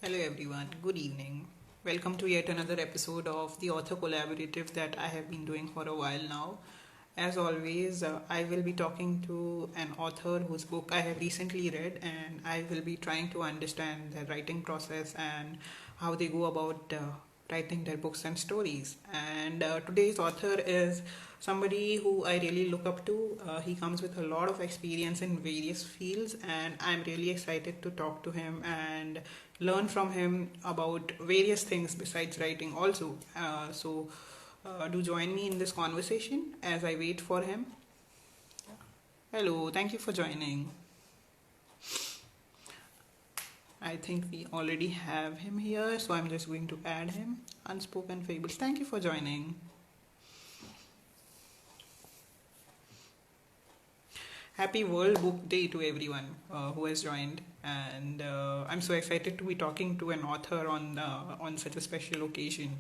Hello everyone, good evening. Welcome to yet another episode of the author collaborative that I have been doing for a while now. As always, I will be talking to an author whose book I have recently read, and I will be trying to understand their writing process and how they go about writing their books and stories. And today's author is somebody who I really look up to. He comes with a lot of experience in various fields, and I'm really excited to talk to him and learn from him about various things besides writing, also. Do join me in this conversation as I wait for him. Hello, thank you for joining. I think we already have him here, so I'm just going to add him. Unspoken Fables, thank you for joining. Happy World Book Day to everyone who has joined, and I'm so excited to be talking to an author on such a special occasion.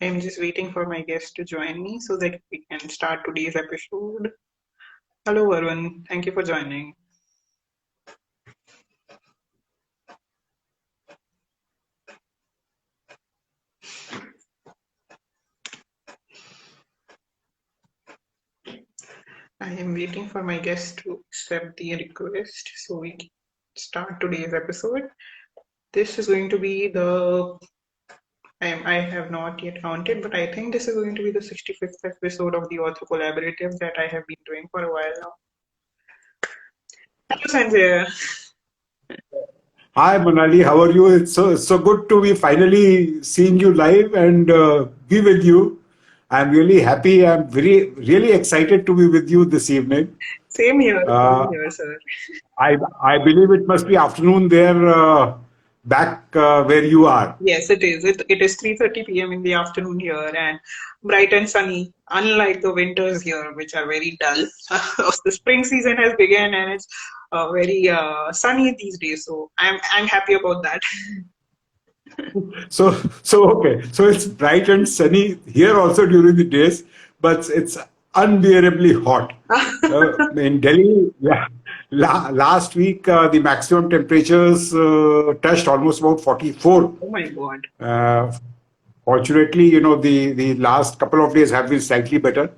I'm just waiting for my guest to join me so that we can start today's episode. Hello, Varun. Thank you for joining. I am waiting for my guest to accept the request so we can start today's episode. This is going to be I have not yet counted, but I think this is going to be the 65th episode of the Author Collaborative that I have been doing for a while now. Hello, Sanjay. Hi Manali, how are you? It's so good to be finally seeing you live and be with you. I'm really happy. I'm very really excited to be with you this evening. Same Uh, here, sir. I believe it must be afternoon there back where you are. Yes, it is. It is 3:30 p.m. in the afternoon here and bright and sunny, unlike the winters here, which are very dull. The spring season has begun and it's very sunny these days, so I'm happy about that. So okay. So it's bright and sunny here also during the days, but it's unbearably hot. In Delhi, yeah, last week the maximum temperatures touched almost about 44. Oh my God. Uh, Fortunately, the last couple of days have been slightly better.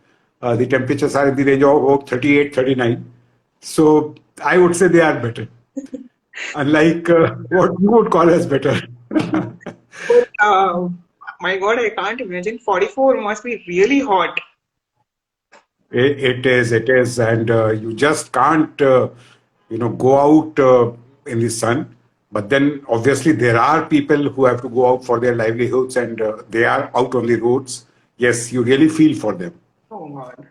The temperatures are in the range of about 38, 39. So I would say they are better, unlike what you would call as better. But my God, I can't imagine. 44 must be really hot. It is, and you just can't, go out in the sun. But then, obviously, there are people who have to go out for their livelihoods, and they are out on the roads. Yes, you really feel for them. Oh God.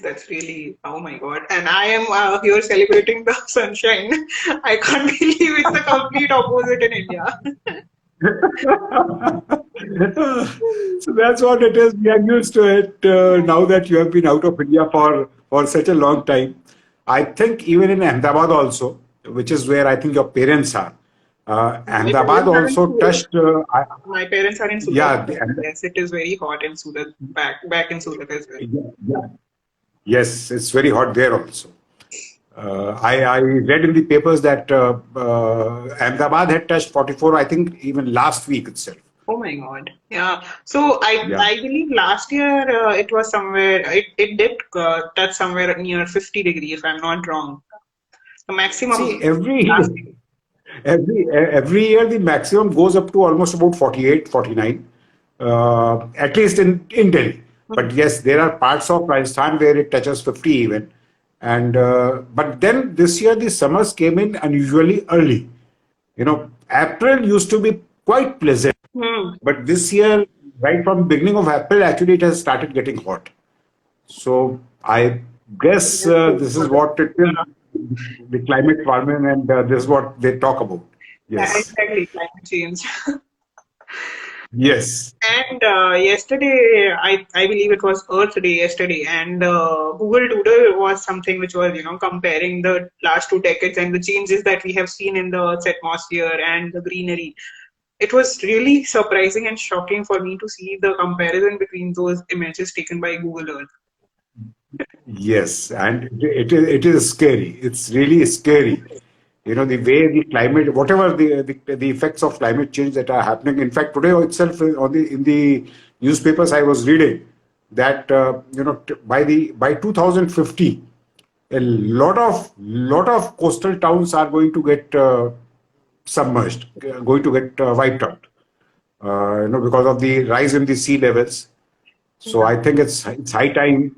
That's really, oh my God. And I am here celebrating the sunshine. I can't believe it's the complete opposite in India. So that's what it is. We are used to it now that you have been out of India for such a long time. I think even in Ahmedabad also, which is where I think your parents are. My Ahmedabad parents are in also Surat. touched. My parents are in Surat. Yeah, Yes, it is very hot in Surat. Back in Surat as well. yeah, yes, it's very hot there also. I read in the papers that Ahmedabad had touched 44. I think even last week itself. Oh my God. Yeah. So I Yeah. I believe last year it was somewhere it did touch somewhere near 50 degrees, if I'm not wrong. The See, maximum last year. every year the maximum goes up to almost about 48, 49, at least in Delhi. Hmm. But yes, there are parts of Rajasthan where it touches 50 even. And but then this year the summers came in unusually early. April used to be quite pleasant, Hmm. but this year, right from beginning of April, actually it has started getting hot. So I guess Yes, so this is what it is, yeah. the climate warming, and this is what they talk about. Yeah, Yes. exactly, climate change. Yes. And yesterday, I believe it was Earth Day yesterday, and Google Doodle was something which was, comparing the last 2 decades and the changes that we have seen in the Earth's atmosphere and the greenery. It was really surprising and shocking for me to see the comparison between those images taken by Google Earth. Yes, and it is scary. It's really scary. The way the climate, whatever the effects of climate change that are happening. In fact, today itself in the newspapers I was reading that by 2050, a lot of coastal towns are going to get submerged, going to get wiped out. Because of the rise in the sea levels. So Yeah, I think it's high time,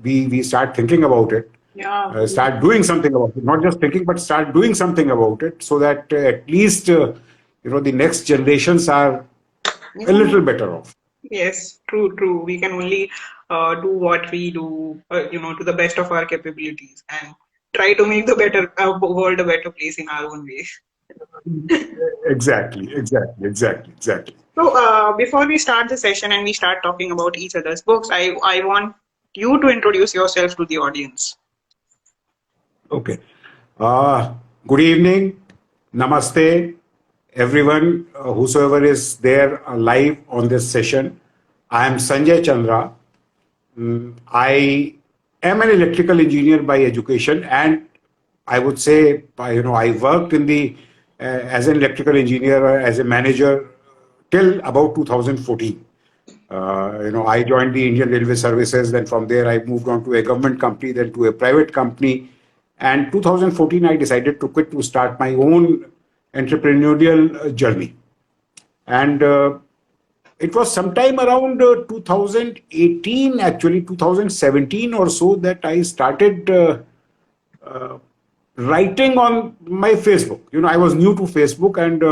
we start thinking about it, yeah, start doing something about it. Not just thinking, but start doing something about it, so that at least the next generations are a yeah. little better off. Yes, true, true. We can only do what we do, to the best of our capabilities and try to make the better world a better place in our own way. Exactly, exactly, exactly, exactly. So, before we start the session and we start talking about each other's books, I want you to introduce yourself to the audience. Okay. Uh, Good evening. Namaste, everyone, whosoever is there live on this session. I am Sanjay Chandra. I am an electrical engineer by education, and I would say, I worked in the as an electrical engineer, as a manager till about 2014. I joined the Indian Railway Services. Then from there, I moved on to a government company, then to a private company. And 2014, I decided to quit to start my own entrepreneurial journey. And it was sometime around 2018, actually 2017 or so, that I started writing on my Facebook. I was new to Facebook, and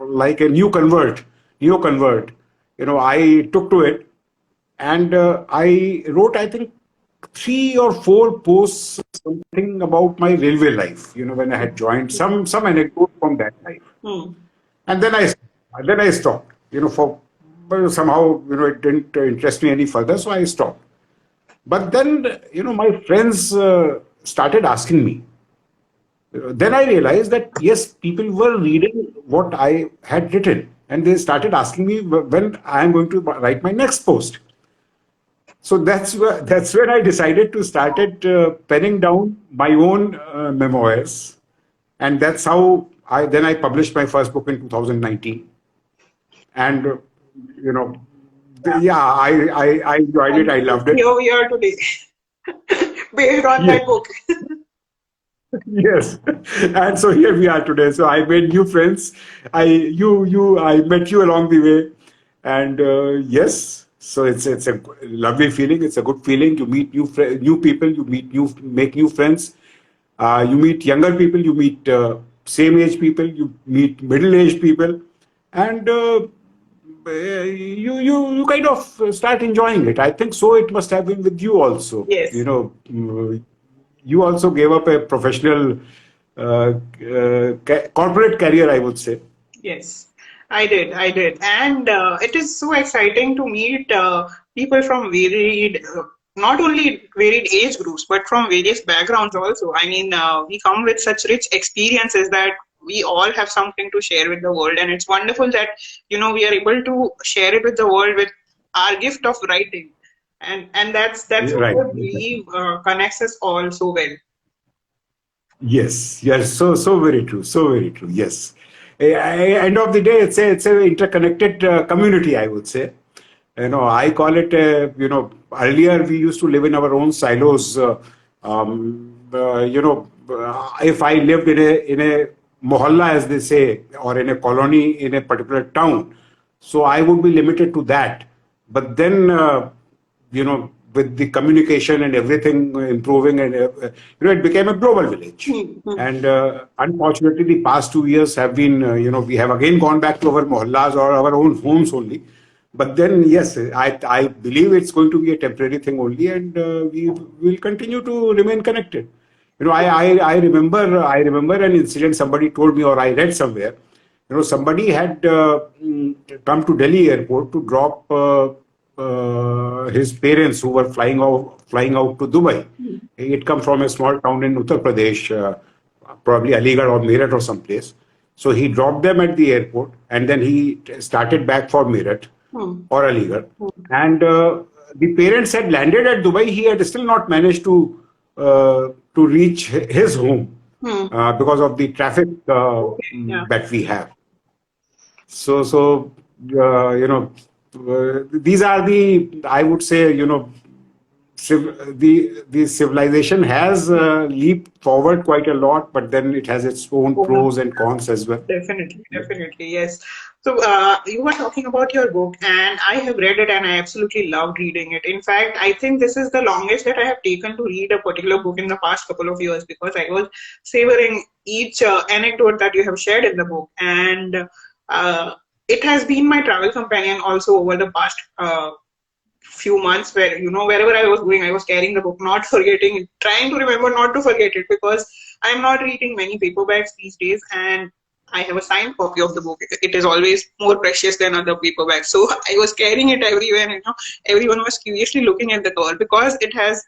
like a neo convert. I took to it, and I wrote, I think, 3 or 4 posts, something about my railway life. When I had joined, some anecdote from that life, Hmm. and then I stopped. For but somehow it didn't interest me any further, so I stopped. But then my friends started asking me. Then I realized that yes, people were reading what I had written, and they started asking me when I am going to write my next post. So that's when I decided to started penning down my own memoirs, and that's how I published my first book in 2019. And you know, yeah, I enjoyed it. And I loved it. here we are today, based on Yes. that book. Yes, and so here we are today. So I made new friends. I met you along the way, and yes, so it's a lovely feeling. It's a good feeling. You meet new people. You make new friends. You meet younger people. You meet same age people. You meet middle aged people, and you kind of start enjoying it. I think so. It must have been with you also. Yes. You also gave up a professional corporate career, I would say. Yes, I did. I did. And it is so exciting to meet people from varied, not only varied age groups, but from various backgrounds also. I mean, we come with such rich experiences that we all have something to share with the world. And it's wonderful that, we are able to share it with the world with our gift of writing. And that's what Right. I believe connects us all so well. Yes, yes, so very true, so very true. Yes, end of the day, it's a interconnected community, I would say. I call it. Earlier we used to live in our own silos. If I lived in a mohalla, as they say, or in a colony in a particular town, so I would be limited to that. But then, with the communication and everything improving, and it became a global village. Hmm, hmm. And unfortunately, the past 2 years have been, we have again gone back to our mohallas or our own homes only. But then, yes, I believe it's going to be a temporary thing only, and we will continue to remain connected. I remember an incident somebody told me, or I read somewhere, somebody had come to Delhi airport to drop his parents who were flying out to Dubai. He had come from a small town in Uttar Pradesh, probably Aligarh or Meerut or someplace. So he dropped them at the airport, and then he started back for Meerut or Aligarh. And the parents had landed at Dubai. He had still not managed to reach his home because of the traffic Yeah. that we have. So these are the, I would say, the civilization has leaped forward quite a lot, but then it has its own pros and cons as well. Definitely, definitely, yes. So, you were talking about your book, and I have read it, and I absolutely loved reading it. In fact, I think this is the longest that I have taken to read a particular book in the past couple of years because I was savoring each anecdote that you have shared in the book, and it has been my travel companion also over the past few months where wherever I was going I was carrying the book, not forgetting it, trying to remember not to forget it because I'm not reading many paperbacks these days, and I have a signed copy of the book. It is always more precious than other paperbacks, so I was carrying it everywhere. Everyone was curiously looking at the cover because it has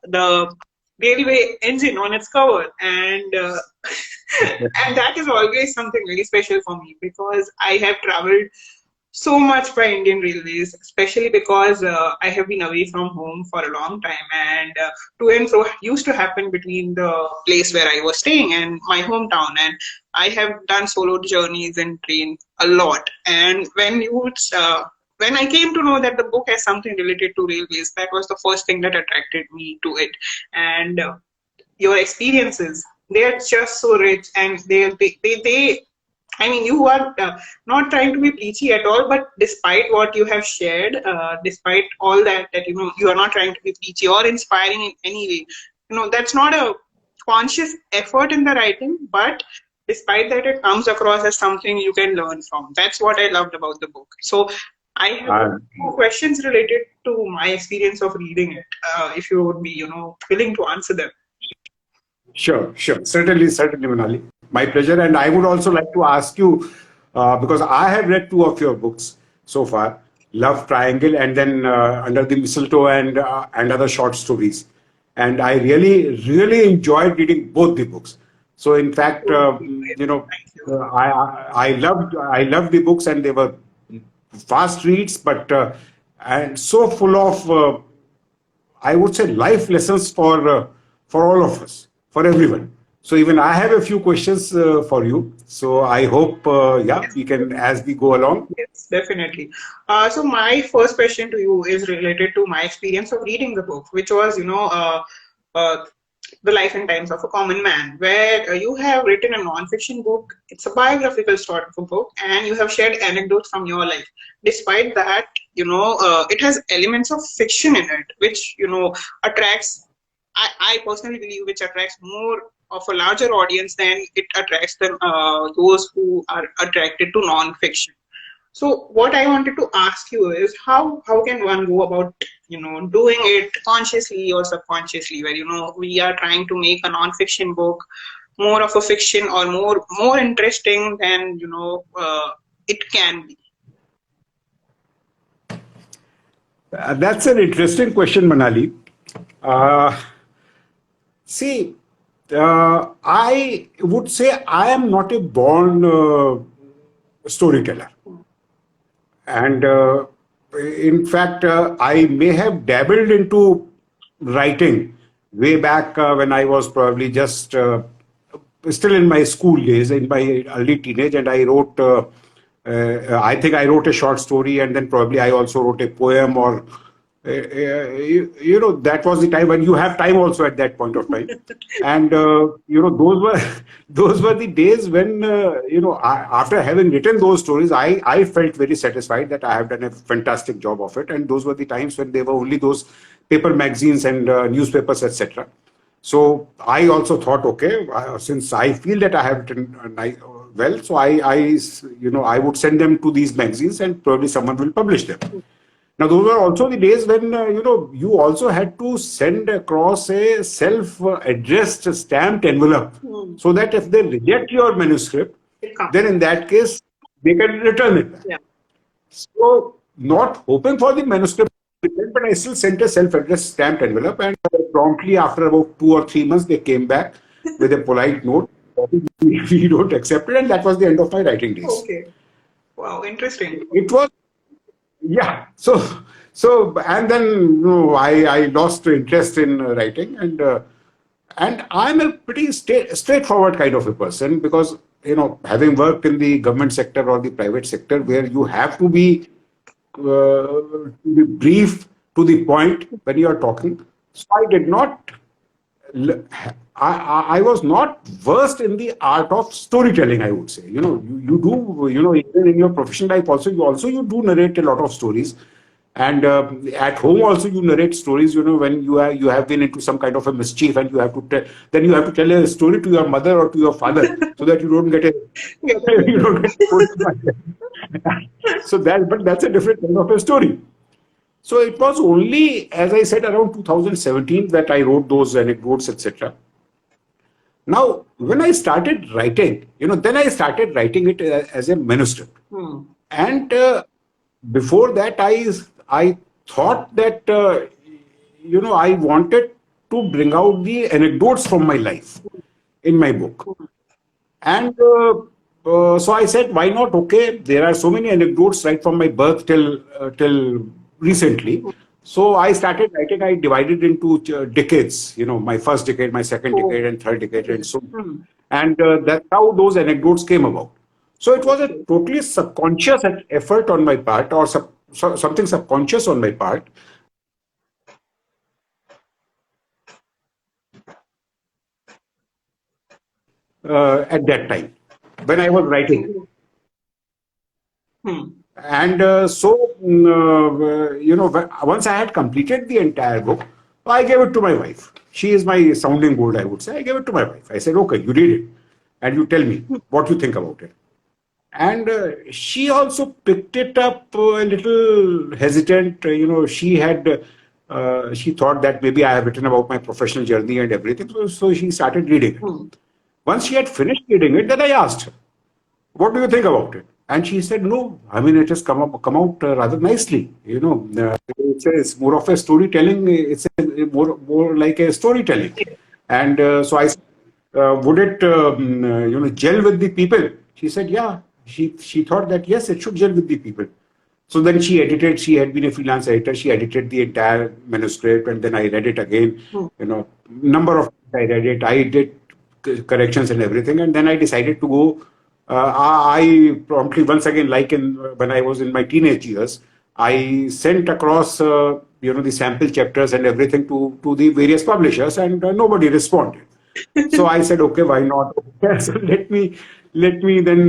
the railway engine on its cover, and and that is always something very special for me because I have traveled so much by Indian Railways, especially because I have been away from home for a long time, and to and fro used to happen between the place where I was staying and my hometown. And I have done solo journeys in train a lot. And when I came to know that the book has something related to railways, that was the first thing that attracted me to it. And your experiences, they are just so rich, and they I mean, you are not trying to be preachy at all, but despite what you have shared, despite all that you are not trying to be preachy or inspiring in any way. That's not a conscious effort in the writing, but despite that, it comes across as something you can learn from. That's what I loved about the book. So I have Uh, two questions related to my experience of reading it. If you would be, willing to answer them. sure. Certainly, Manali. My pleasure. And I would also like to ask you, because I have read two of your books so far, Love Triangle and then Under the Mistletoe and other short stories. And I really enjoyed reading both the books. So in fact, Thank you. I loved the books, and they were fast reads, but and so full of I would say life lessons for all of us, for everyone. So even I have a few questions for you. So I hope, yeah, we can as we go along. Yes, definitely. So my first question to you is related to my experience of reading the book, which was, uh, The Life and Times of a Common Man, where you have written a non-fiction book. It's a biographical sort of a book, and you have shared anecdotes from your life. Despite that, it has elements of fiction in it, which, attracts, I personally believe, which attracts more of a larger audience than it attracts those who are attracted to non-fiction. So what I wanted to ask you is how can one go about doing it consciously or subconsciously, where we are trying to make a non-fiction book more of a fiction or more interesting than it can be. That's an interesting question, Manali. Uh, See, I would say I am not a born storyteller. And in fact, I may have dabbled into writing way back when I was probably just still in my school days, in my early teenage, and I wrote. I think I wrote a short story, and then probably I also wrote a poem, or that was the time when you have time also at that point of time, and those were those were the days when after having written those stories, I felt very satisfied that I have done a fantastic job of it, and those were the times when there were only those paper magazines and newspapers, etc. So I also thought, okay, since I feel that I have written well, so I would send them to these magazines, and probably someone will publish them. Now, those were also the days when you also had to send across a self-addressed stamped envelope, so that if they reject your manuscript, It comes. then in that case, they can return it back. Yeah. So, not hoping for the manuscript, but I still sent a self-addressed stamped envelope, and promptly after about 2 or 3 months, they came back with a polite note. We don't accept it, and that was the end of my writing days. Okay. Wow, interesting. It was, yeah. And then I lost interest in writing, and I'm a pretty straightforward kind of a person because having worked in the government sector or the private sector where you have to be brief to the point when you are talking. So I did not. I was not versed in the art of storytelling. I would say, you do, even in your professional life also, you do narrate a lot of stories, and at home also you narrate stories. When you have been into some kind of a mischief, and you have to then you have to tell a story to your mother or to your father so that you don't get a Yeah. you don't get scolded by them. But that's a different kind of a story. So it was only, as I said, around 2017 that I wrote those anecdotes, etc. Now, when I started writing, then I started writing it as a manuscript. Hmm. And before that, I thought that I wanted to bring out the anecdotes from my life in my book. And so I said, why not? Okay, there are so many anecdotes right from my birth till recently. So I started writing. I divided into decades. My first decade, my second Oh. decade, and third decade, and so. Hmm. And that's how those anecdotes came about. So it was a Okay. totally subconscious effort on my part, or something subconscious on my part, at that time when I was writing it. Hmm. And once I had completed the entire book, I gave it to my wife. She is my sounding board, I would say. I gave it to my wife. I said, okay, you read it and you tell me what you think about it. And she also picked it up a little hesitant. She thought that maybe I have written about my professional journey and everything. So she started reading it. Hmm. Once she had finished reading it, then I asked her, what do you think about it? And she said, no, I mean, it has come out rather nicely. It's more of a storytelling. More like a storytelling. And so I said, would it, gel with the people? She said, yeah. She thought that, yes, it should gel with the people. So then she edited, she had been a freelance editor, she edited the entire manuscript, and then I read it again. Hmm. Number of times I read it, I did corrections and everything, and then I decided to go. I promptly, once again, like when I was in my teenage years, I sent across, the sample chapters and everything to the various publishers, and nobody responded. So I said, okay, why not? So let me then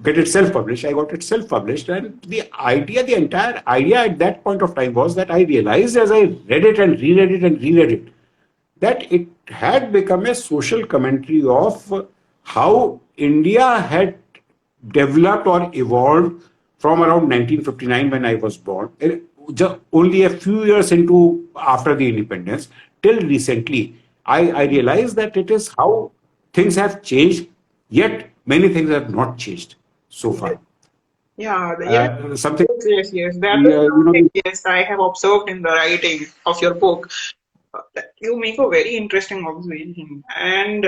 get it self-published. I got it self-published, and the entire idea at that point of time was that I realized as I read it and reread it and reread it, that it had become a social commentary of how India had developed or evolved from around 1959 when I was born, just only a few years into after the independence, till recently. I realized that it is how things have changed, yet many things have not changed so Yes. far. Yeah. Yes. Something, Yes. Yes. Yes. That is yeah, something. Yes, I have observed in the writing of your book. You make a very interesting observation, and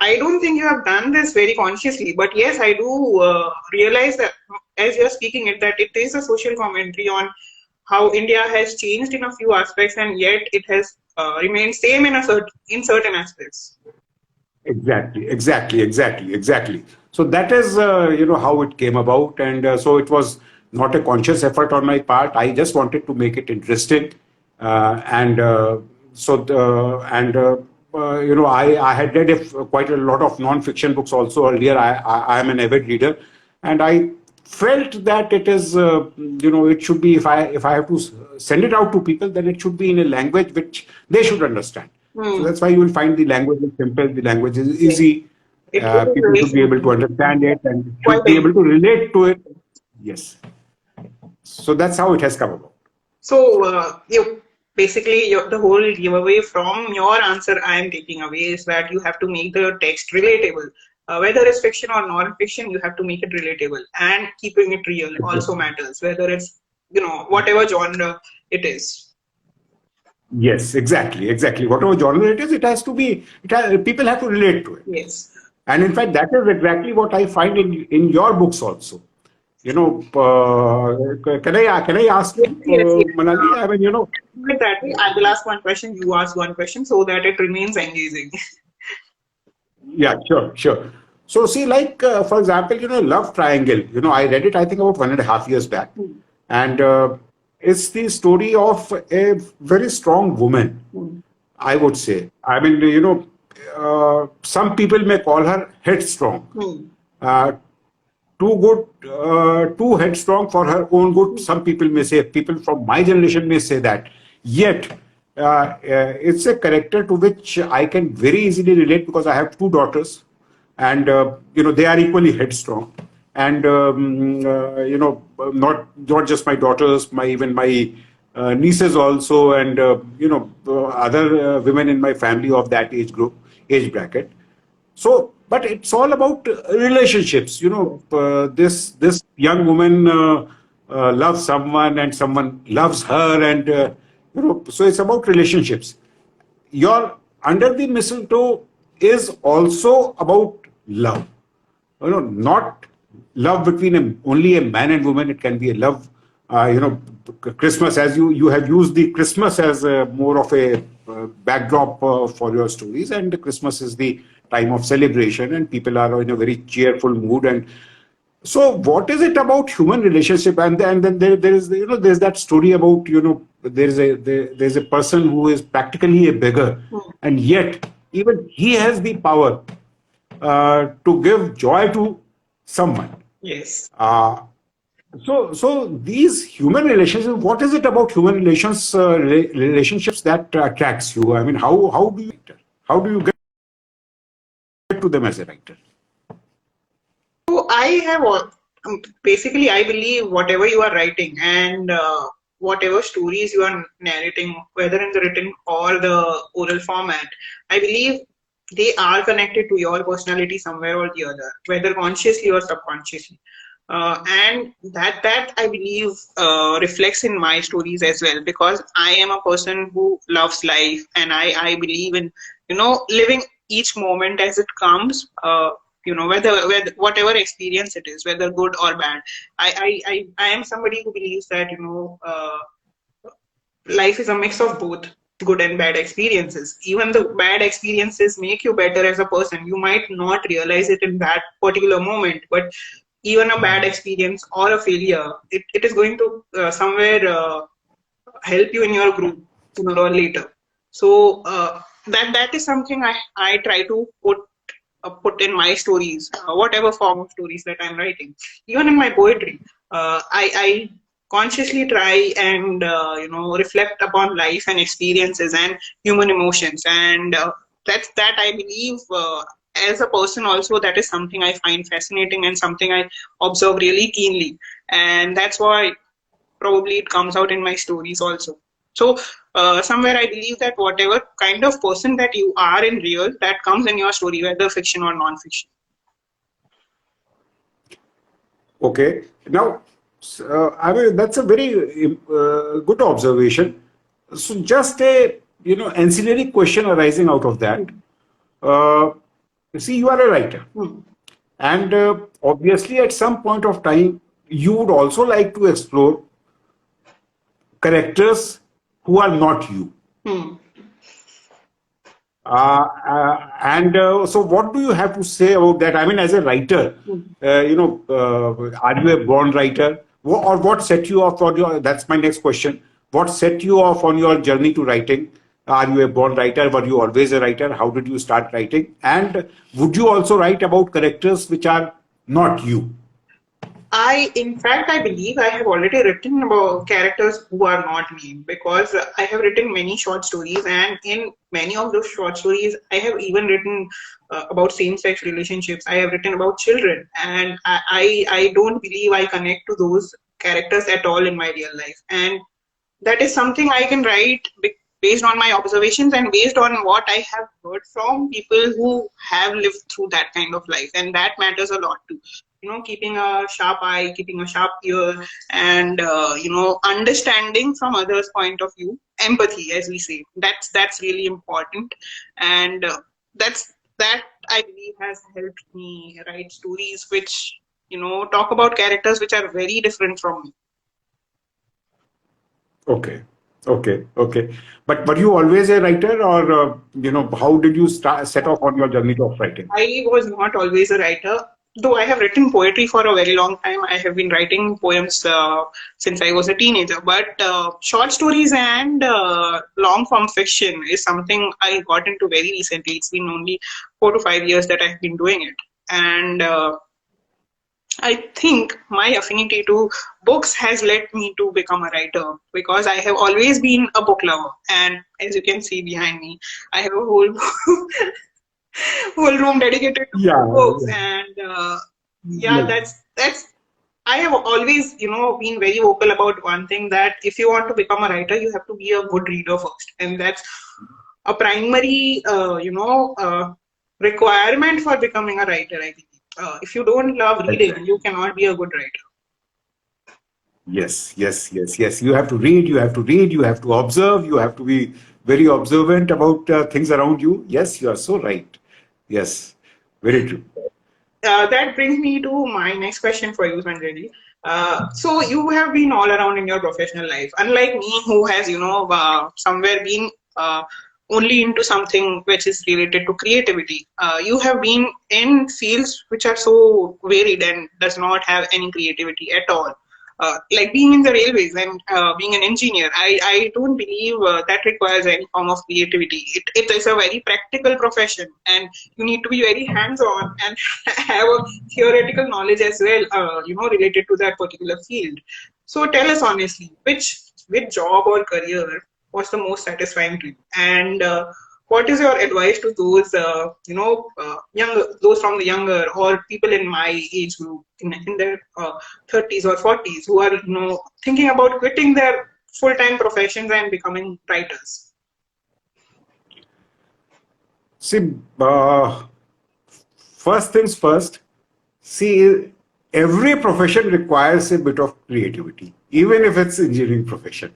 I don't think you have done this very consciously, but yes, I do realize that as you're speaking it, that it is a social commentary on how India has changed in a few aspects, and yet it has remained same in certain aspects. Exactly. So that is, how it came about, and so it was not a conscious effort on my part. I just wanted to make it interesting, and I had read quite a lot of non-fiction books also earlier. I am an avid reader, and I felt that it is, it should be, if I have to send it out to people, then it should be in a language which they should understand. So Hmm. that's why you will find the language is simple, the language is Yes. easy. It is People very should be able to simple, understand it and quite should be able to relate to it. Yes. So that's how it has come about. so, you basically the whole giveaway from your answer I am taking away is that you have to make the text relatable. Whether it's fiction or non-fiction, you have to make it relatable, and keeping it real also matters. Whether it's whatever genre it is. Yes, exactly, exactly. Whatever genre it is, it has to be. People have to relate to it. Yes. And in fact, that is exactly what I find in your books also. Can I ask you, Yes, yes, yes. Manali? I mean, Do it that way. I will ask one question, you ask one question, so that it remains engaging. yeah, sure, sure. So see, like for example, Love Triangle. I read it. I think about 1.5 years back, Hmm. and it's the story of a very strong woman. Hmm. I would say. I mean, some people may call her headstrong. Hmm. Uh, Too good, too headstrong for her own good. Some people may say, people from my generation may say that. Yet, it's a character to which I can very easily relate because I have two daughters, and they are equally headstrong. And not just my daughters, my even my nieces also, and other women in my family of that age bracket. So, but it's all about relationships. Yes. This young woman loves someone, and someone loves her, and so it's about relationships. Your Under the Mistletoe is also about love. Not love between only a man and woman. It can be a love. Christmas, as you have used the Christmas as more of a backdrop for your stories, and Christmas is the time of celebration, and people are in a very cheerful mood. And so, what is it about human relationship? And then there is there's that story about there's a person who is practically a beggar, Hmm. and yet even he has the power to give joy to someone. Yes. So these human relationships. What is it about human relationships that attracts you? I mean, how do you get to them as a writer? So I have basically, I believe whatever you are writing and whatever stories you are narrating, whether in the written or the oral format, I believe they are connected to your personality somewhere or the other, whether consciously or subconsciously. And that I believe reflects in my stories as well, because I am a person who loves life, and I believe in living each moment as it comes. Whether whatever experience it is, whether good or bad. I am somebody who believes that life is a mix of both good and bad experiences. Even the bad experiences make you better as a person. You might not realize it in that particular moment, but even a bad experience or a failure, it is going to somewhere help you in your group sooner or later. So that is something I try to put in my stories, whatever form of stories that I'm writing. Even in my poetry, I consciously try and reflect upon life and experiences and human emotions, and that I believe. As a person also, that is something I find fascinating and something I observe really keenly, and that's why probably it comes out in my stories also. So somewhere I believe that whatever kind of person that you are in real, that comes in your story, whether fiction or non-fiction. Okay. Now, I mean, that's a very good observation. So, just a ancillary question arising out of that. Hmm. Uh, See, you are a writer, Hmm. and obviously, at some point of time, you would also like to explore characters who are not you. Hmm. And so, what do you have to say about that? I mean, as a writer, Hmm. are you a born writer, or what set you off on your? That's my next question. What set you off on your journey to writing? Are you a born writer? Were you always a writer? How did you start writing? And would you also write about characters which are not you? In fact, I believe I have already written about characters who are not me, because I have written many short stories, and in many of those short stories, I have even written about same-sex relationships. I have written about children, and I don't believe I connect to those characters at all in my real life, and that is something I can write. based on my observations and based on what I have heard from people who have lived through that kind of life. And that matters a lot too. Keeping a sharp eye, keeping a sharp ear, and understanding from others' point of view, empathy, as we say. That's really important, and that I believe has helped me write stories which talk about characters which are very different from me. Okay, okay. But were you always a writer, or how did you set off on your journey of writing? I was not always a writer, though I have written poetry for a very long time. I have been writing poems since I was a teenager. But short stories and long form fiction is something I got into very recently. It's been only 4 to 5 years that I've been doing it. And I think my affinity to books has led me to become a writer because I have always been a book lover. And as you can see behind me, I have a whole whole room dedicated to Yeah, books. And yeah, yeah, that's I have always been very vocal about one thing, that if you want to become a writer, you have to be a good reader first, and that's a primary requirement for becoming a writer, I think. If you don't love reading, you exactly. cannot be a good writer. Yes. You have to read, you have to observe, you have to be very observant about things around you. Yes, you are so right. Yes, very true. That brings me to my next question for you, Sanjay ji. So you have been all around in your professional life, unlike me, who has somewhere been only into something which is related to creativity. You have been in fields which are so varied and does not have any creativity at all. Like being in the railways and being an engineer, I don't believe that requires any form of creativity. It is a very practical profession, and you need to be very hands-on and have a theoretical knowledge as well, related to that particular field. So tell us honestly, which job or career was the most satisfying to you, and what is your advice to those younger, those from the younger or people in my age group in their 30s or 40s who are thinking about quitting their full-time professions and becoming writers? See, first things first, see, every profession requires a bit of creativity, even if it's engineering profession.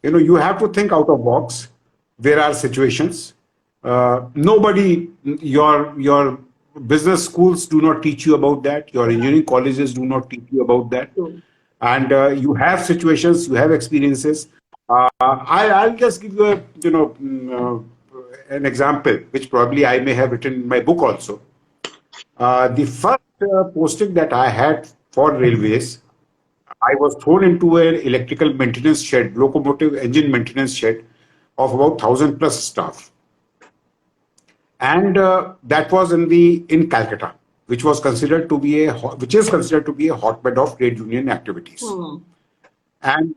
You have to think out of box. There are situations. Nobody, your business schools do not teach you about that. Your engineering colleges do not teach you about that. So, And you have situations, you have experiences. I'll just give you an example, which probably I may have written in my book also. The first posting that I had for railways, I was thrown into an electrical maintenance shed, locomotive engine maintenance shed of about 1,000 plus staff. And that was in Calcutta, which is considered to be a hotbed of trade union activities. hmm. And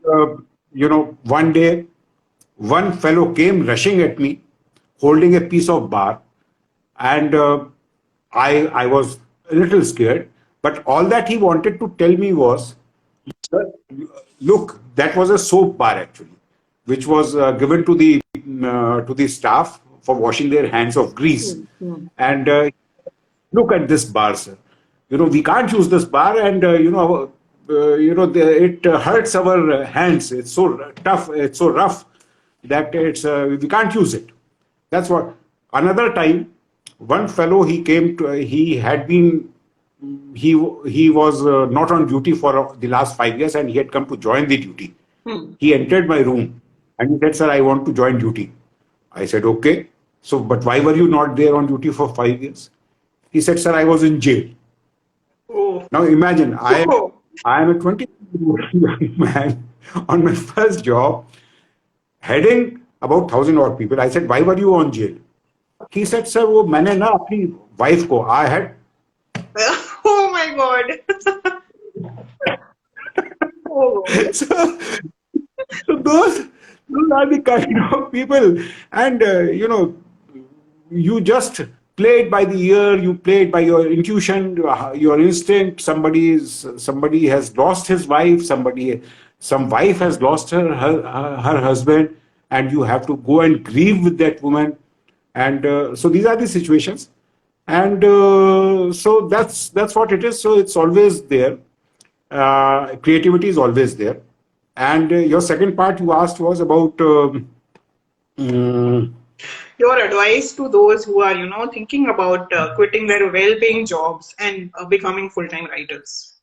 one day, one fellow came rushing at me, holding a piece of bar, and I was a little scared. But all that he wanted to tell me was, look, that was a soap bar actually, which was given to the staff for washing their hands of grease. Hmm. Hmm. And look at this bar, sir. We can't use this bar, and it hurts our hands. It's so tough. It's so rough that we can't use it. That's what. Another time, one fellow he came to. He had been he was not on duty for the last 5 years, and he had come to join the duty. Hmm. He entered my room and he said, "Sir, I want to join duty." I said, "Okay. So, but why were you not there on duty for 5 years?" He said, "Sir, I was in jail." Oh. Now imagine, Oh. I am a 20-year-old young man on my first job, heading about 1,000 odd people. I said, "Why were you on jail?" He said, "Sir, वो मैंने ना अपनी wife को, I had." Oh my God. Oh God. So, so those are the kind of people, and you just play it by the ear, you play it by your intuition, your instinct. Somebody has lost his wife, some wife has lost her husband, and you have to go and grieve with that woman. And so these are the situations. And so that's what it is. So it's always there. Creativity is always there. And your second part you asked was about mm, Your advice to those who are, thinking about quitting their well-paying jobs and becoming full-time writers.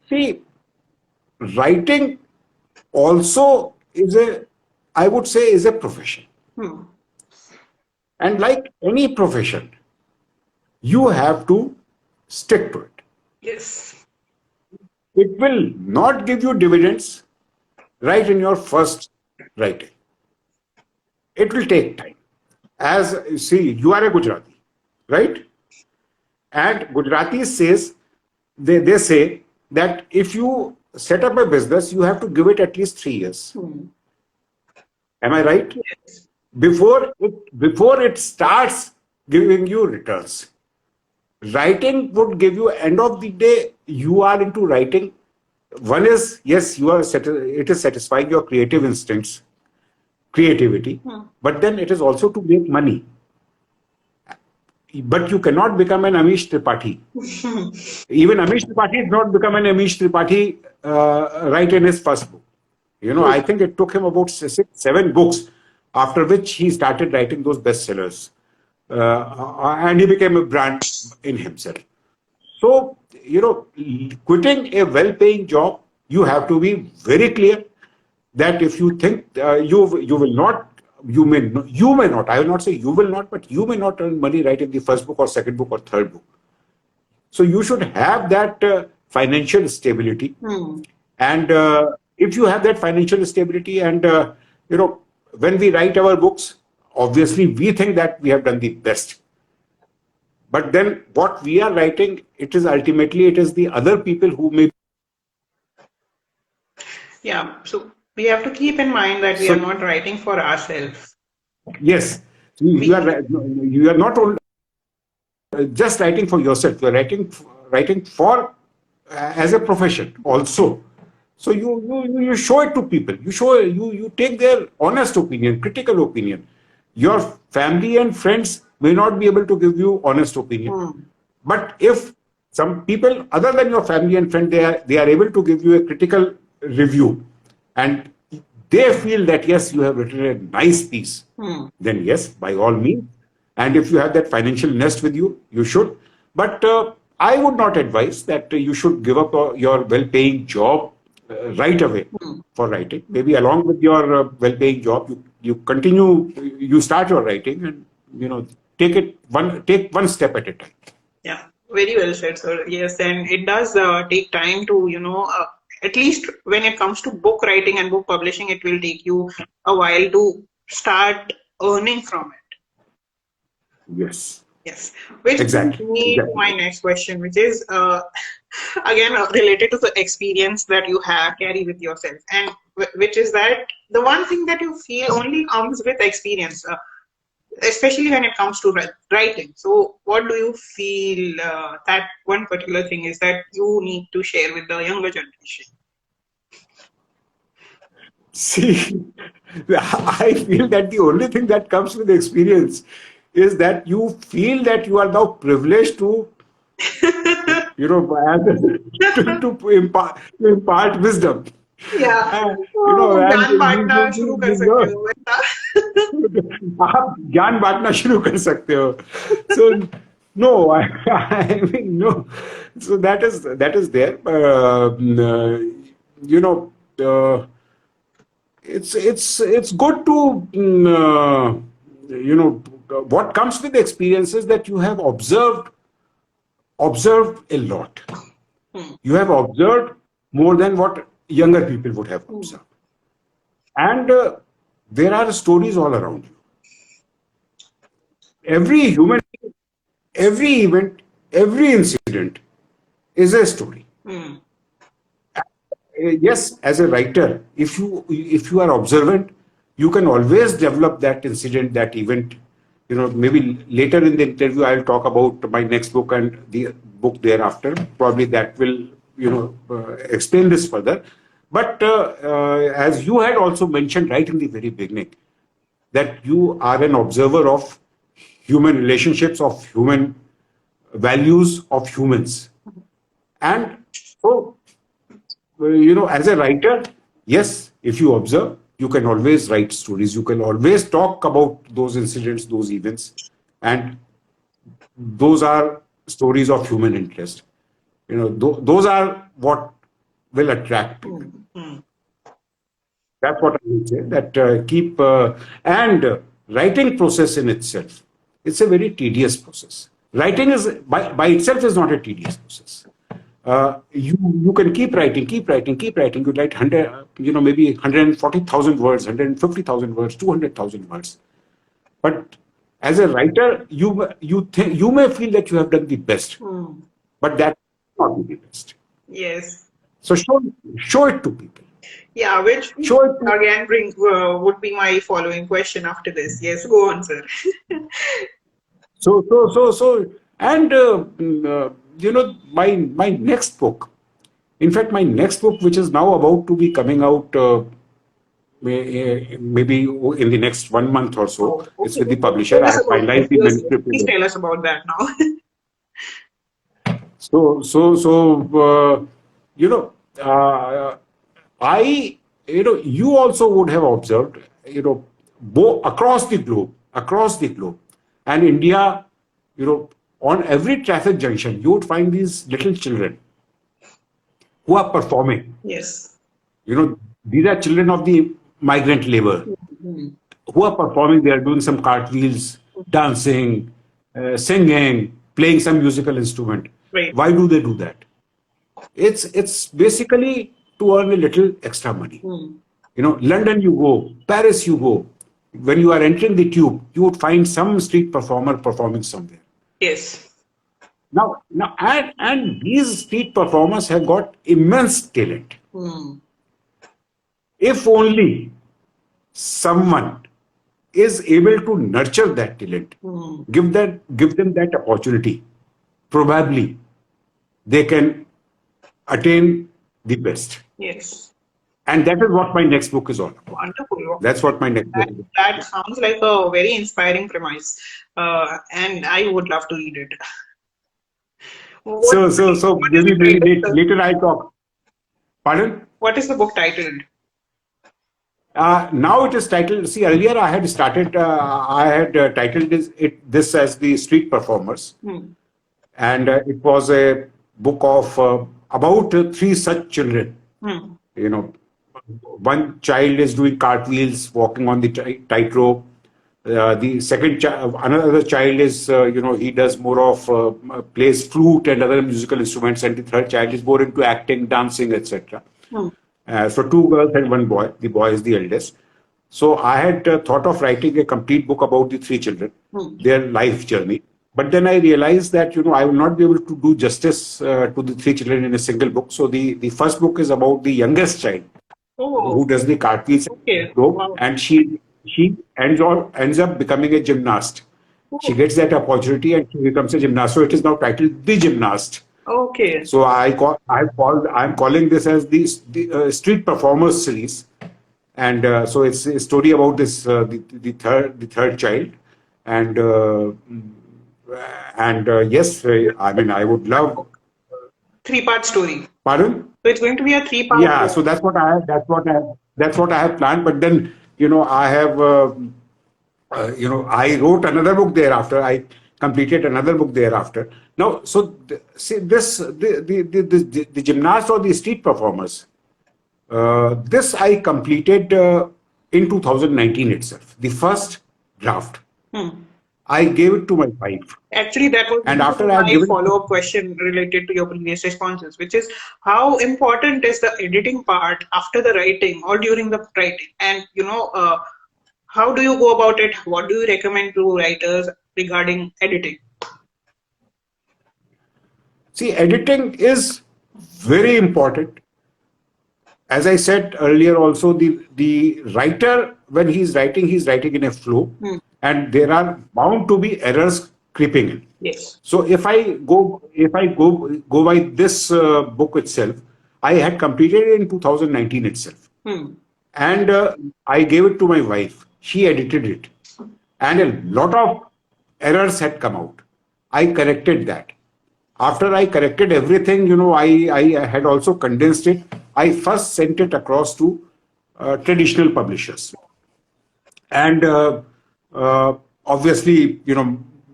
see, writing also is a, I would say, is a profession. Hmm. And like any profession, you have to stick to it. Yes. It will not give you dividends right in your first writing. It will take time. As you see, you are a Gujarati, right? And Gujarati says, they say that if you set up a business, you have to give it at least 3 years. Hmm. Am I right? Yes. Before it starts giving you returns. Writing would give you, end of the day, you are into writing. One is, yes, it is satisfying your creative instincts, creativity, Hmm. but then it is also to make money. But you cannot become an Amish Tripathi. Even Amish Tripathi has not become an Amish Tripathi right in his first book. I think it took him about 6, 7 books, after which he started writing those bestsellers. And he became a brand in himself. So, quitting a well-paying job, you have to be very clear that if you think you will not, you may not. I will not say you will not, but you may not earn money right in the first book or second book or third book. So you should have that financial stability. Hmm. And if you have that financial stability, and when we write our books, obviously we think that we have done the best. But then what we are writing, it is the other people who may. Yeah. So we have to keep in mind that we are So not writing for ourselves. yes, you We, are not only just writing for yourself. You are writing for as a profession also. So you show it to people. You take their honest opinion, critical opinion. Your family and friends may not be able to give you honest opinion, hmm. but if some people other than your family and friend, they are able to give you a critical review, and they feel that yes, you have written a nice piece, Hmm. then yes, by all means. And if you have that financial nest with you, you should. But I would not advise that you should give up your well-paying job right away Hmm. for writing. Maybe along with your well-paying job, you continue, you start your writing, and take one step at a time. Yeah, very well said, sir. Yes, and it does take time to, at least when it comes to book writing and book publishing, it will take you a while to start earning from it. Yes, Yes, which brings exactly, me to my exactly. next question, which is again related to the experience that you have carry with yourself, and which is that the one thing that you feel only comes with experience. Especially when it comes to writing. So, what do you feel that one particular thing is that you need to share with the younger generation? See, I feel that the only thing that comes with experience is that you feel that you are now privileged to, to impart wisdom. Yeah. And ज्ञान बांटना शुरू कर you सकते know, हो बेटा. आप ज्ञान बांटना शुरू कर सकते हो. So no, I mean no. So that is there. You know, it's good to what comes with experience is that you have observed a lot. Hmm. You have observed more than what younger people would have Hmm. observed, and there are stories all around you. Every human, every event, every incident is a story. Hmm. Yes, as a writer, if you are observant, you can always develop that incident, that event. Maybe later in the interview, I'll talk about my next book and the book thereafter. Probably that will explain this further. But as you had also mentioned right in the very beginning, that you are an observer of human relationships, of human values, of humans. And so, as a writer, yes, if you observe, you can always write stories. You can always talk about those incidents, those events, and those are stories of human interest. Those are what will attract people. Mm. That's what I would say. That keep and writing process in itself, it's a very tedious process. Writing is by itself is not a tedious process. You can keep writing, keep writing. You write 100, maybe 140,000 words, 150,000 words, 200,000 words. But as a writer, you may feel that you have done the best, Mm. but that will not be the best. Yes. So show it to people. Yeah, which Show it to again would be my following question after this. Yes, go on, sir. and my next book. In fact, my next book, which is now about to be coming out, maybe in the next 1 month or so, Oh, it's okay. with the Okay. publisher. Tell I us have about this. finalized the Yes, yes. manuscript. Please tell us about that now. So, you know, I, you also would have observed, across the globe, and India, on every traffic junction, you would find these little children who are performing. Yes. These are children of the migrant labor Mhm. who are performing. They are doing some cartwheels, dancing, singing, playing some musical instrument. Right. Why do they do that? It's basically to earn a little extra money. Mm. London you go, Paris you go. When you are entering the tube, you would find some street performer performing somewhere. Yes. And these street performers have got immense talent. Mm. If only someone is able to nurture that talent, Mm. give them that opportunity, probably they can attain the best. Yes. And that is what my next book is all about. Wonderful. That's what my next book That is. that sounds like a very inspiring premise, and I would love to read it. What So what is maybe the title, sir? later I talk. Pardon? What is the book titled? Now it is titled. See, earlier I had started. I had titled this as the Street Performers, Hmm. and it was a book of about three such children. Hmm. You know, one child is doing cartwheels, walking on the tightrope. The another child is, he does more of plays flute and other musical instruments, and the third child is more into acting, dancing, etc. Hmm. So two girls and one boy. The boy is the eldest. So I had thought of writing a complete book about the three children, Hmm. their life journey. But then I realized that I will not be able to do justice to the three children in a single book. So the first book is about the youngest child Oh, who does the cartwheels okay. rope, Wow. and she ends up becoming a gymnast. She Oh, gets that opportunity and she becomes a gymnast. So it is now titled The Gymnast. okay. So I'm calling this as the Street Performers series, and so it's a story about this the third child, and yes, I mean I would love. Three-part story. Pardon? So it's going to be a three-part Yeah, book. so that's what I have planned. But then I have I wrote another book thereafter. I completed another book thereafter. Now, so see this the gymnast or the street performers. This I completed in 2019 itself. The first draft. Hmm. I gave it to my wife, Actually, that was and going to after be I had my given. follow-up question related to your previous responses, which is how important is the editing part after the writing or during the writing? And how do you go about it? What do you recommend to writers regarding editing? See, editing is very important. As I said earlier, also the writer, when he's writing in a flow, Hmm. and there are bound to be errors creeping in. Yes. So if I go by this book itself, I had completed it in 2019 itself. And I gave it to my wife. She edited it. And a lot of errors had come out. I corrected that. After I corrected everything, I had also condensed it. I first sent it across to traditional publishers. And obviously,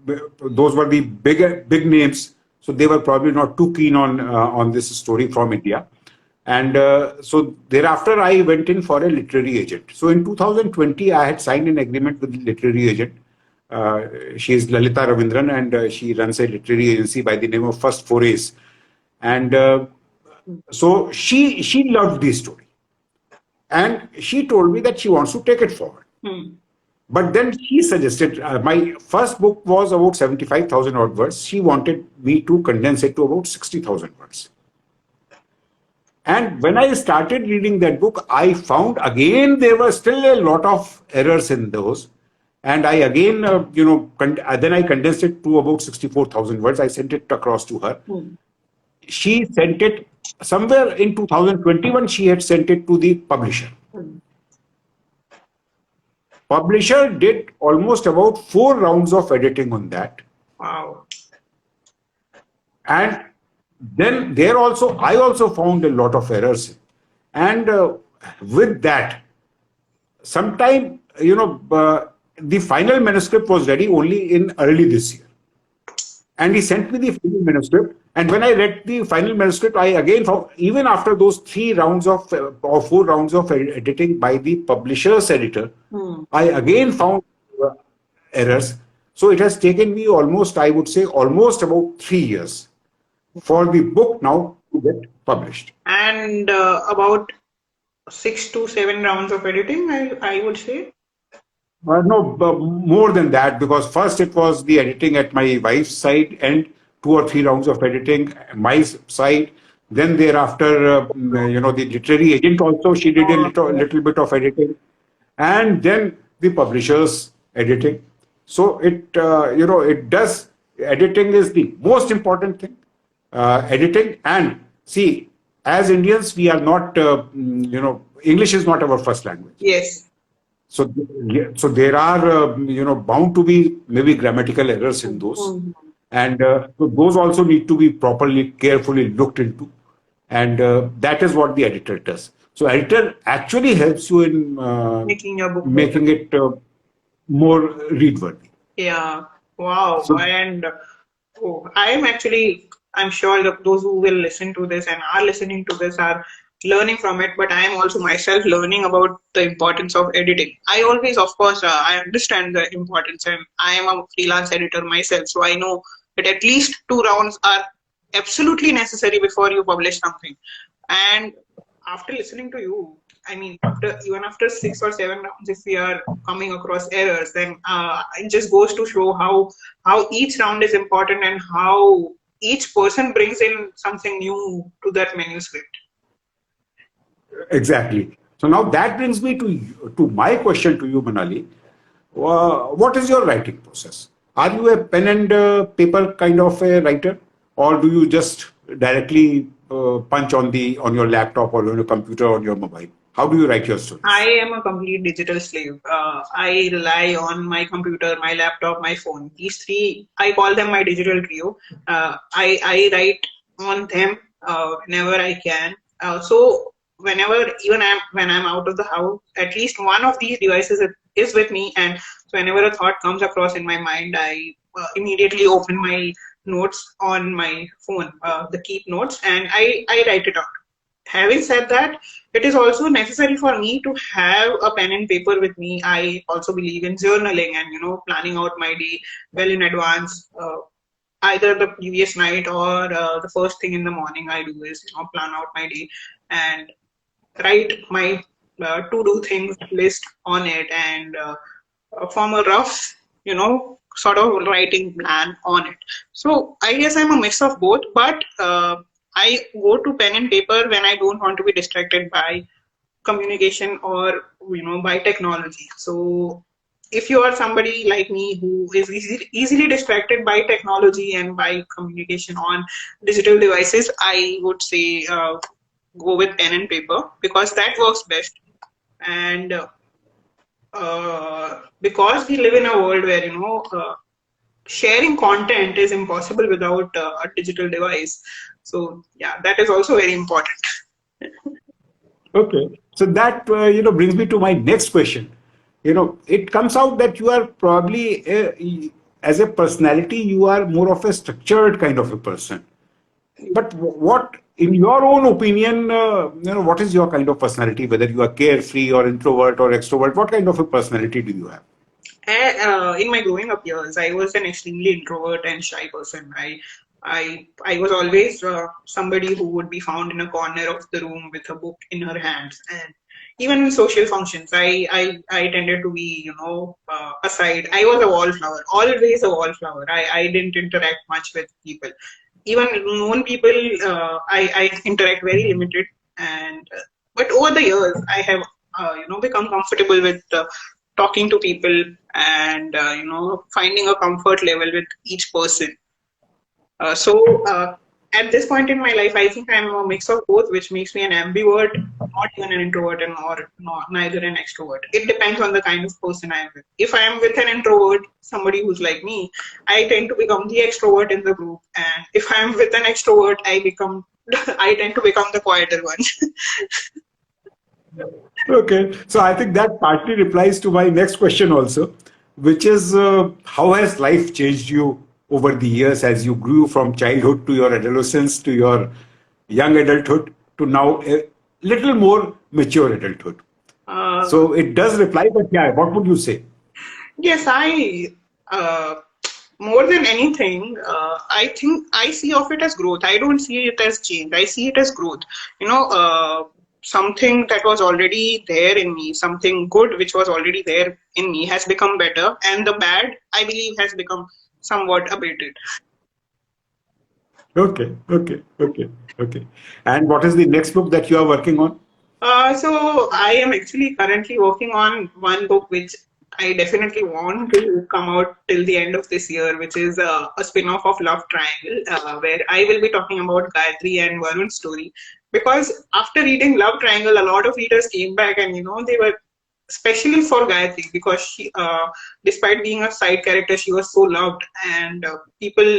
those were the big names, so they were probably not too keen on this story from India. And so thereafter, I went in for a literary agent. So in 2020, I had signed an agreement with the literary agent. She is Lalita Ravindran, and she runs a literary agency by the name of First Forays. And so she loved the story, and she told me that she wants to take it forward. But then she suggested, my first book was about 75,000 odd words. She wanted me to condense it to about 60,000 words. And when I started reading that book, I found again there were still a lot of errors in those. And I again, then I condensed it to about 64,000 words. I sent it across to her. She sent it somewhere in 2021, she had sent it to the publisher. Publisher did almost about 4 rounds of editing on that. Wow. And then I also found a lot of errors. And with that, sometime, the final manuscript was ready only in early this year. And he sent me the final manuscript. And when I read the final manuscript, I again found, even after those 3 rounds of or 4 rounds of editing by the publisher's editor, I again found errors. So it has taken me almost, I would say, almost about 3 years for the book now to get published. And about 6 to 7 rounds of editing, I would say. No, more than that, because first it was the editing at my wife's side and 2 or 3 rounds of editing my side. Then thereafter, the literary agent also, she did a little bit of editing. And then the publisher's editing. So it does, editing is the most important thing. Editing, and see, as Indians, we are not, English is not our first language. Yes. So there are, bound to be maybe grammatical errors in those. And so those also need to be properly, carefully looked into. And that is what the editor does. So editor actually helps you in making your book making it more read-worthy. Yeah. Wow. And I'm sure that those who will listen to this and are listening to this are learning from it, but I am also myself learning about the importance of editing. I always, of course, I understand the importance, and I am a freelance editor myself, so I know that at least 2 rounds are absolutely necessary before you publish something. And after listening to you, I mean, even after 6 or 7 rounds, if we are coming across errors, then it just goes to show how each round is important and how each person brings in something new to that manuscript. Exactly. So now that brings me to my question to you, Manali. What is your writing process? Are you a pen and paper kind of a writer, or do you just directly punch on your laptop or on your computer or on your mobile? How do you write your stories? I am a complete digital slave. I rely on my computer, my laptop, my phone. These three, I call them my digital trio. I write on them whenever I can. So whenever, when I'm out of the house, at least one of these devices is with me. And so whenever a thought comes across in my mind, I immediately open my notes on my phone, the keep notes, and I write it out. Having said that, it is also necessary for me to have a pen and paper with me. I also believe in journaling and planning out my day well in advance. Either the previous night or the first thing in the morning I do is plan out my day and write my to-do things list on it and form a rough, sort of writing plan on it. So I guess I'm a mix of both, but I go to pen and paper when I don't want to be distracted by communication or by technology. So if you are somebody like me who is easily distracted by technology and by communication on digital devices, I would say go with pen and paper because that works best. And because we live in a world where sharing content is impossible without a digital device. So yeah, that is also very important. Okay. So that brings me to my next question. It comes out that you are probably as a personality, you are more of a structured kind of a person. But what, in your own opinion, what is your kind of personality? Whether you are carefree or introvert or extrovert, what kind of a personality do you have? In my growing up years, I was an extremely introvert and shy person. I was always somebody who would be found in a corner of the room with a book in her hands. And even in social functions, I tended to be, aside. I was a wallflower, always a wallflower. I didn't interact much with people. Even known people, I interact very limited. And but over the years, I have, become comfortable with talking to people and finding a comfort level with each person. So at this point in my life, I think I'm a mix of both, which makes me an ambivert, not even an introvert, and neither an extrovert. It depends on the kind of person I am with. If I am with an introvert, somebody who's like me, I tend to become the extrovert in the group, and if I am with an extrovert, I tend to become the quieter one. Okay, so I think that partly replies to my next question also, which is how has life changed you over the years as you grew from childhood to your adolescence to your young adulthood to now a little more mature adulthood? uh, So it does reply, but yeah, what would you say? yes, I. Uh, More than anything, I think I see of it as growth. I don't see it as change. I see it as growth. Something that was already there in me, something good which was already there in me has become better, and the bad, I believe, has become somewhat abated. Okay, okay, okay, okay. And what is the next book that you are working on? So I am actually currently working on one book which I definitely want to come out till the end of this year, which is a spin-off of Love Triangle, where I will be talking about Gayatri and Varun's story. Because after reading Love Triangle, a lot of readers came back and they were especially for Gayatri because despite being a side character, she was so loved, and people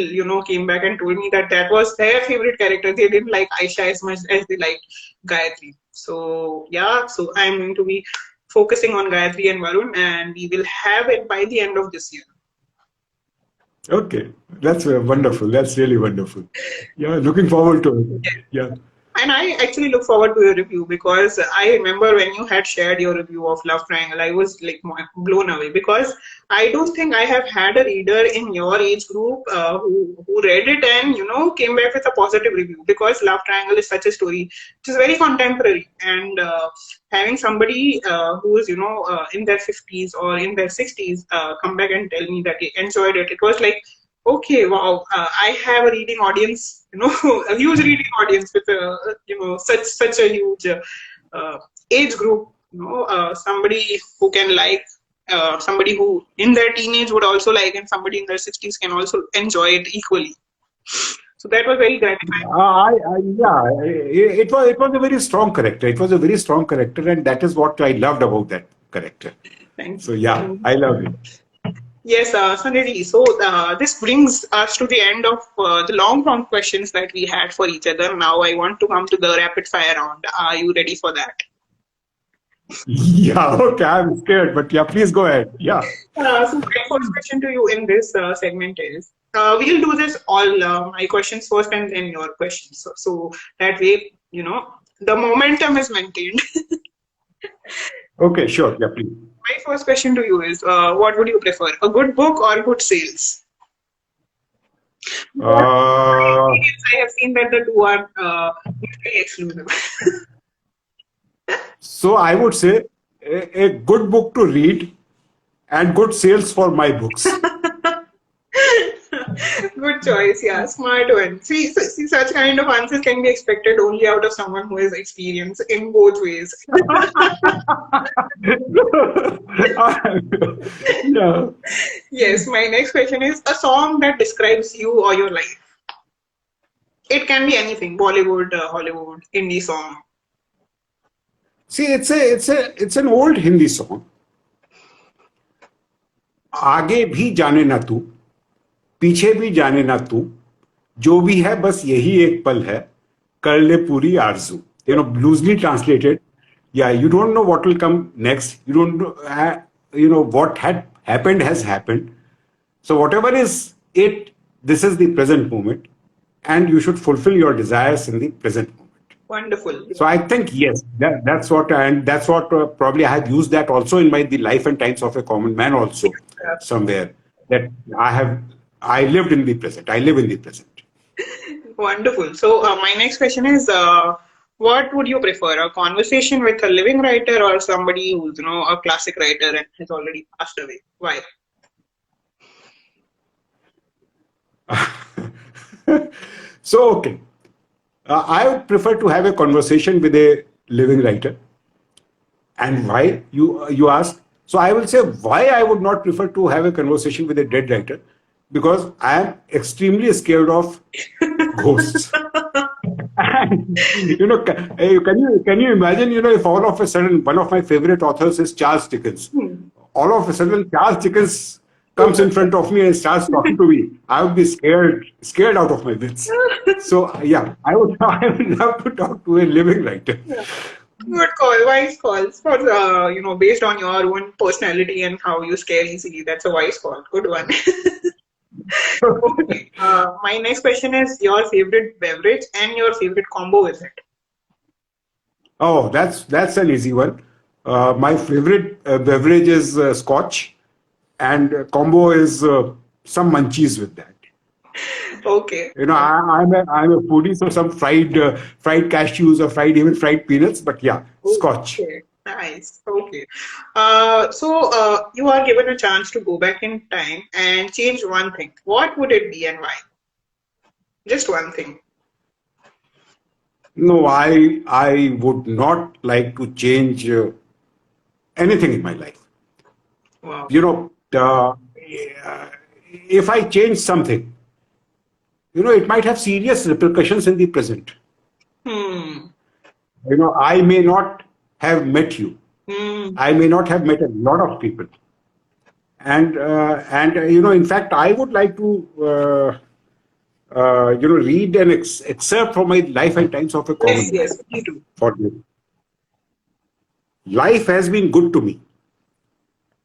came back and told me that that was their favorite character. They didn't like Aisha as much as they liked Gayatri. So yeah, so I'm going to be focusing on Gayatri and Varun, and we will have it by the end of this year. Okay, that's wonderful. That's really wonderful. Yeah, looking forward to it. Yeah. And I actually look forward to your review because I remember when you had shared your review of Love Triangle, I was like blown away because I don't think I have had a reader in your age group who read it and came back with a positive review because Love Triangle is such a story which is very contemporary, and having somebody who is in their 50s or in their 60s come back and tell me that they enjoyed it, it was like, okay, wow, I have a reading audience, a huge reading audience with such a huge uh, age group, somebody who can like, somebody who in their teenage would also like, and somebody in their 60s can also enjoy it equally. So that was very gratifying. Yeah, it was a very strong character. It was a very strong character, and that is what I loved about that character. Thank So you. yeah, I loved it. Yes, Sanjay, so this brings us to the end of the long form questions that we had for each other. Now I want to come to the rapid fire round. Are you ready for that? Yeah, okay, I'm scared, but yeah, please go ahead. Yeah. So my first question to you in this segment is, we'll do this all my questions first and then your questions. So that way, the momentum is maintained. Okay, sure. Yeah, please. My first question to you is, what would you prefer, a good book or good sales? Because in my Uh, experience, I have seen that the two are mutually exclusive. so I would say a good book to read and good sales for my books. Good choice, yeah, smart one. See, such kind of answers can be expected only out of someone who has experience in both ways. Yeah. Yes, my next question is a song that describes you or your life. It can be anything, Bollywood, Hollywood, indie song. See, it's an old Hindi song. आगे भी जाने ना तू, पीछे भी जाने ना तू, जो भी है बस यही एक पल है, कर ले पूरी आरज़ू. Loosely translated, yeah, you don't know what will come next. You don't know, what had happened has happened. So whatever is it, this is the present moment, and you should fulfill your desires in the present moment. Wonderful. So I think yes, that's what probably I have used that also in the life and times of a common man also somewhere, that I have I lived in the present. I live in the present. Wonderful. So, my next question is, what would you prefer, a conversation with a living writer or somebody who's, a classic writer and has already passed away? Why? So okay, I would prefer to have a conversation with a living writer. And why, you ask? So I will say why I would not prefer to have a conversation with a dead writer, because I am extremely scared of ghosts. And, can you imagine, if all of a sudden one of my favorite authors is Charles Dickens, all of a sudden Charles Dickens comes in front of me and starts talking to me, I would be scared out of my wits. So yeah, I would love to talk to a living writer. Good call, wise calls. For based on your own personality and how you scare easily, that's a wise call. Good one. Okay. My next question is your favorite beverage and your favorite combo with it. Oh, that's an easy one. My favorite beverage is Scotch, and combo is some munchies with that. Okay. I'm a foodie, so some fried cashews or fried peanuts. But yeah, Scotch. Okay. Nice. Okay. So you are given a chance to go back in time and change one thing. What would it be and why? Just one thing. No, I would not like to change anything in my life. Wow. If I change something, it might have serious repercussions in the present. Hmm. I may not have met you. Hmm. I may not have met a lot of people. And in fact, I would like to read an excerpt from my Life and Times of a Common Man. Yes, me too. For you. Life has been good to me,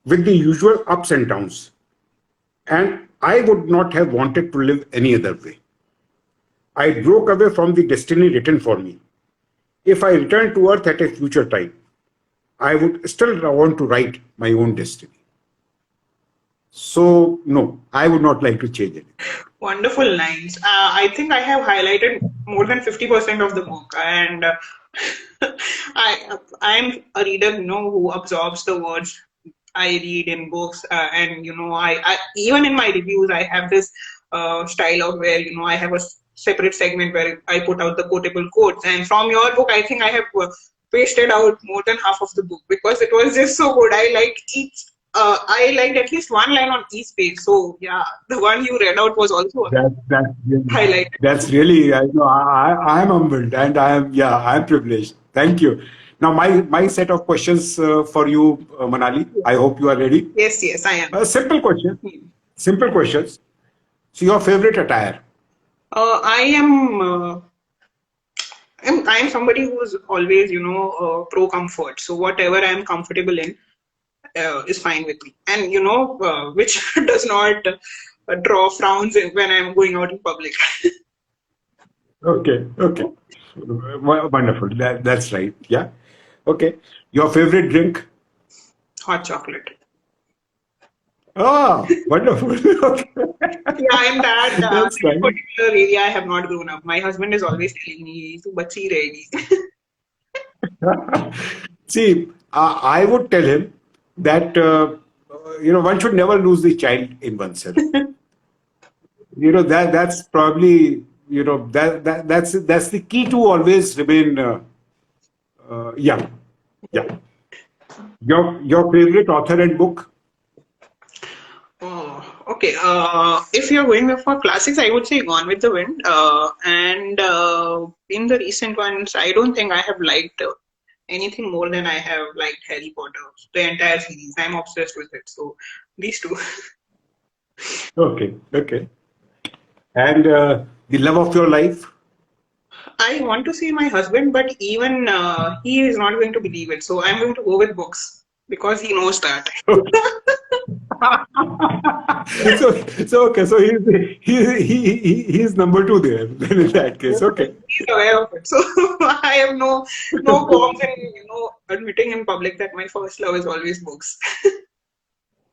with the usual ups and downs, and I would not have wanted to live any other way. I broke away from the destiny written for me. If I returned to Earth at a future time, I would still want to write my own destiny. So, no, I would not like to change it. Wonderful lines. I think I have highlighted more than 50% of the book, and I'm a reader, who absorbs the words I read in books, and I even in my reviews I have this style of where I have a separate segment where I put out the quotable quotes, and from your book I think I have pasted out more than half of the book because it was just so good. I liked at least one line on each page. So yeah, the one you read out was also highlighted. That's really, I am humbled, and I'm privileged. Thank you. Now my set of questions for you, Manali. I hope you are ready. Yes, I am. A simple question. Simple questions. So your favorite attire? I am. I'm somebody who's always, pro comfort. So whatever I'm comfortable in is fine with me, and which does not draw frowns when I'm going out in public. Okay. Wonderful. That's right. Yeah. Okay. Your favorite drink? Hot chocolate. Ah, wonderful. Okay. Yeah, I'm that That's in nice. particular area. I have not grown up. My husband is always telling me, "Tu bachchi rahegi." See, I would tell him that one should never lose the child in oneself. That's probably that's the key to always remain young. Yeah. Your favorite author and book? Oh, okay. If you're going for classics, I would say Gone with the Wind. And in the recent ones, I don't think I have liked anything more than I have liked Harry Potter. The entire series. I'm obsessed with it. So these two. Okay, okay. And the love of your life? I want to say my husband, but even he is not going to believe it. So I'm going to go with books because he knows that. So okay, so he's number two there. Then in that case, okay, He's aware of it. So I have no qualms in admitting in public that my first love is always books.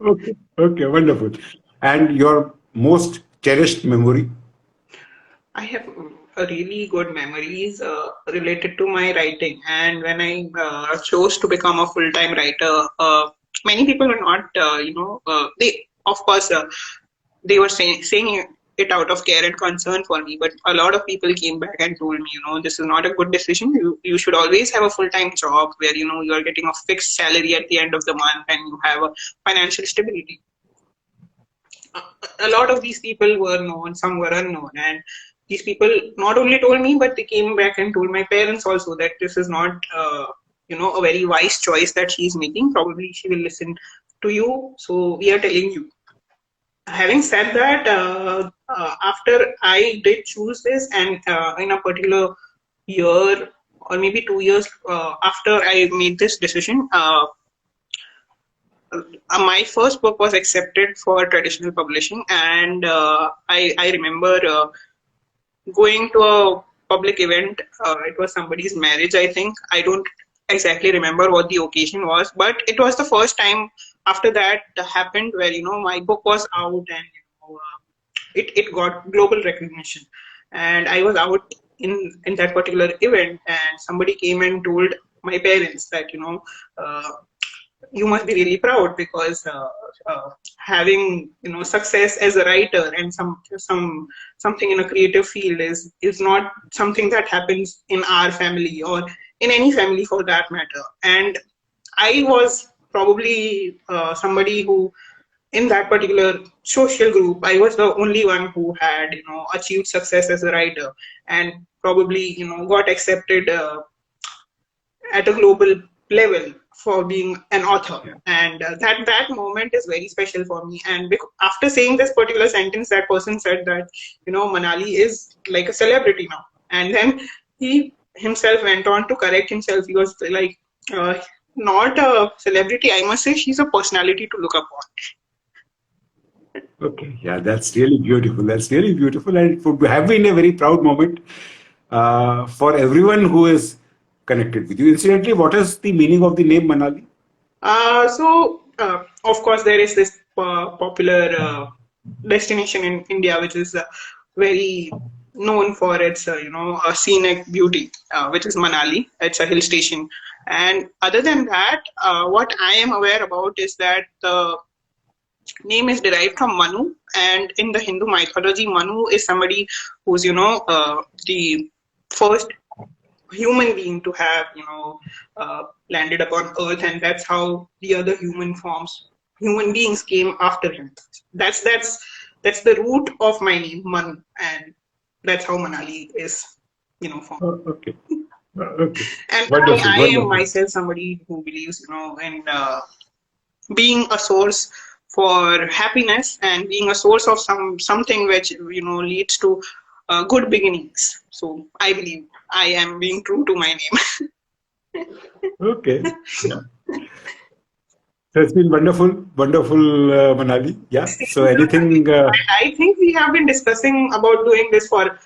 okay, okay, wonderful. And your most cherished memory? I have really good memories related to my writing, and when I chose to become a full-time writer, many people were not, they of course they were saying it out of care and concern for me, but a lot of people came back and told me, this is not a good decision. You should always have a full-time job where you are getting a fixed salary at the end of the month and you have a financial stability. A lot of these people were known, some were unknown, and these people not only told me, but they came back and told my parents also that this is not, a very wise choice that she's making. Probably she will listen to you, so we are telling you. Having said that, after I did choose this, and in a particular year or maybe 2 years after I made this decision, my first book was accepted for traditional publishing, and I remember going to a public event. It was somebody's marriage, I think. I don't exactly remember what the occasion was, but it was the first time after that happened where my book was out, and it got global recognition. And I was out in that particular event, and somebody came and told my parents that you must be really proud because having success as a writer and something in a creative field is not something that happens in our family or in any family for that matter. And I was probably somebody who, in that particular social group, I was the only one who had achieved success as a writer, and probably got accepted at a global level for being an author. Yeah. And that moment is very special for me. And after saying this particular sentence, that person said that Manali is like a celebrity now. And then he himself went on to correct himself. He was like, not a celebrity, I must say she's a personality to look upon. Okay, yeah, that's really beautiful. That's really beautiful, and it would have been a very proud moment for everyone who is connected with you. Incidentally, what is the meaning of the name Manali? Of course, there is this popular destination in India, which is very known for its, scenic beauty, which is Manali. It's a hill station. And other than that, what I am aware about is that the name is derived from Manu, and in the Hindu mythology, Manu is somebody who's, the first human being to have landed upon earth, and that's how the other human beings came after him. That's the root of my name, Manu, and that's how Manali is formed. Oh, okay. Okay. And Wonderful, I am wonderful. myself somebody who believes in being a source for happiness and being a source of something which leads to good beginnings. So I believe I am being true to my name. Okay. Yeah. So it's been wonderful, wonderful, Manali. Yeah. So anything? I think we have been discussing about doing this for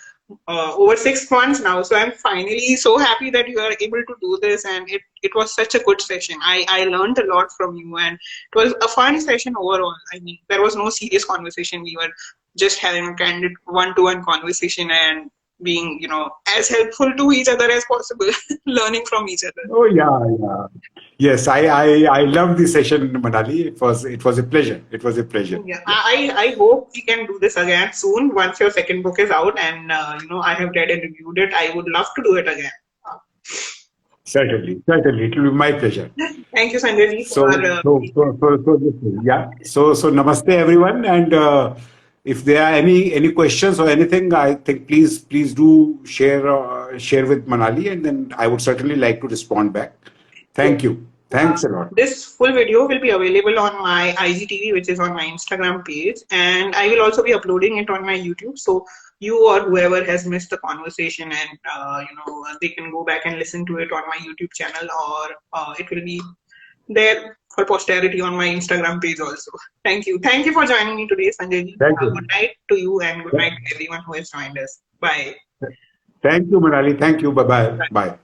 over 6 months now. So I'm finally so happy that you are able to do this, and it was such a good session. I learned a lot from you, and it was a fun session overall. I mean, there was no serious conversation. We were just having a candid one-to-one conversation and being, as helpful to each other as possible, learning from each other. Oh yeah, yeah. Yes, I love the session, Manali. It was a pleasure. It was a pleasure. Yeah, Yeah. I hope we can do this again soon once your second book is out, and I have read and reviewed it. I would love to do it again. Certainly, certainly. It will be my pleasure. Thank you, Sanjay ji, So, for yeah. So, namaste everyone. And if there are any questions or anything, I think please do share with Manali, and then I would certainly like to respond back. Thank you. Thanks a lot. This full video will be available on my IGTV, which is on my Instagram page, and I will also be uploading it on my YouTube. So you or whoever has missed the conversation, and they can go back and listen to it on my YouTube channel, or it will be there for posterity on my Instagram page also. Thank you for joining me today, Sanjay ji. Thank you. Good night to you, and good night to everyone who has joined us. Bye. Thank you, Manali. Thank you. Bye-bye. Bye.